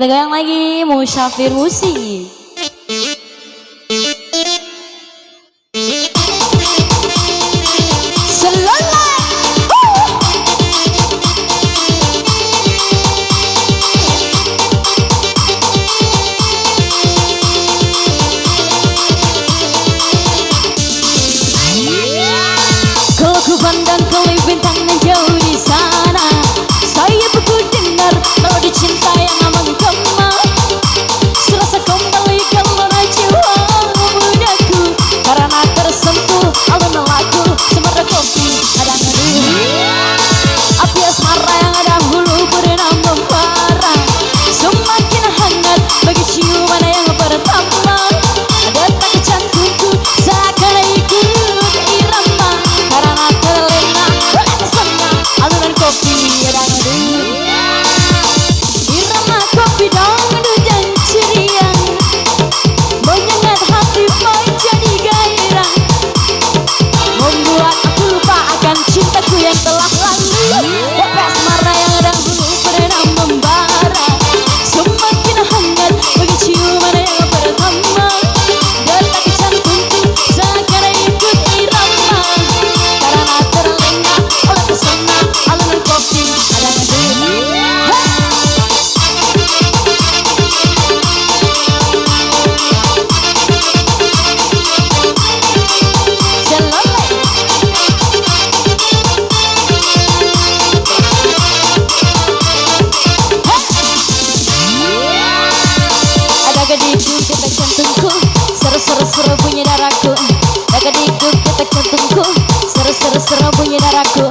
Kita goyang lagi Musyafir Musik. Kalau ku pandang kelip bintang yang jauh di sana, saya buku dengar melodi cinta yang aman kemah. Serasa kembali ke lona jiwa mudaku, karena tersentuh alun lagu semerbak kopi ada ngeduh. Api asmara yang dahulu berenang membara semakin hangat bagi ciuman yang pertama. Detak jantungku seakan ikut irama, karena terlena oleh pesona alunan kopi dangdut. Irama kopi dangdut yang ceria menyengat hati menjadi gairah, membuat aku lupa akan cintaku yang telah lalu. Kopi asmara yang dahulu pernah membara semakin hangat bagi ciuman yang pertama. Detak jantungku seakan ikut irama, karena terlena oleh pesona alunan kopi dangdut. Kedikduk detak jantungku, seru-seru bunyi darahku. Kedikduk detak jantungku, seru-seru bunyi darahku.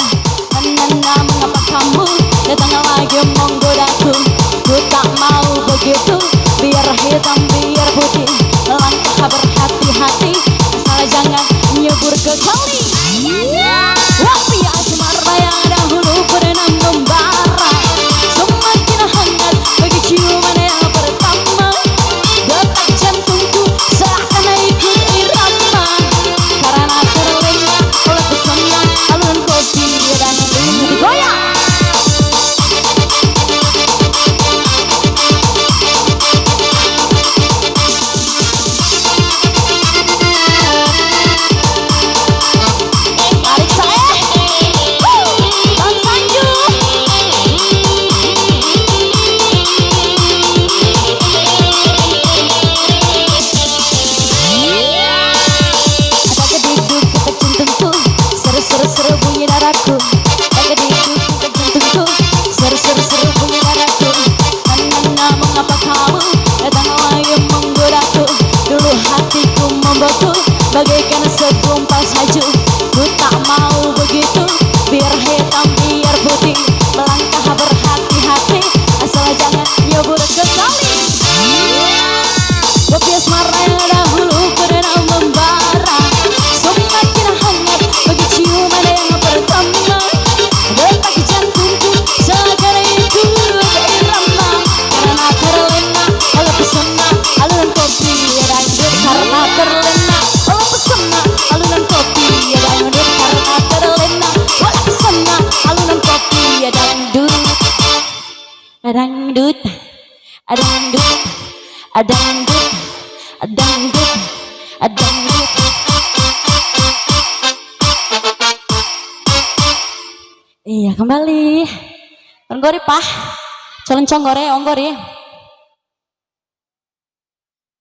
Nana mengapa kamu datang lagi menggodaku? Ku tak mau begitu, biar hitam biar putih. Langkah berhati-hati, asal jangan nyebur ke kali. Wapi asmara yang dahulu pernah membara semakin hangat bagi ciuman yang pertama. Detak jantungku seakan ikut irama, karena terlena oleh pesona alunan kopi dangdut. Goyang! Tarik saya, Bang Sanju. Ada kedikduk detak jantungku, seru-seru bunyi darahku. Ada kedikduk detak jantungku, seru-seru bunyi darahku. Nana mengapa kamu datang lagi menggodaku? Dulu hatiku membeku bagaikan segumpal salju. Ku tak mau begitu, biar hitam biar putih. Melangkah berhati-hati, asal jangan nyebur ke kali. Kopi asmara yang dahulu pernah membara semakin hangat bagi ciuman yang pertama. Detak jantungku seakan ikut irama, karena terlena oleh pesona alunan kopi dangdut. Karena terlena oleh pesona alunan kopi dangdut. Karena terlena oleh pesona alunan kopi dangdut. Dangdut, dangdut, dangdut, dangdut, dangdut. Iya kembali. Onggori pah, calon conggore onggori.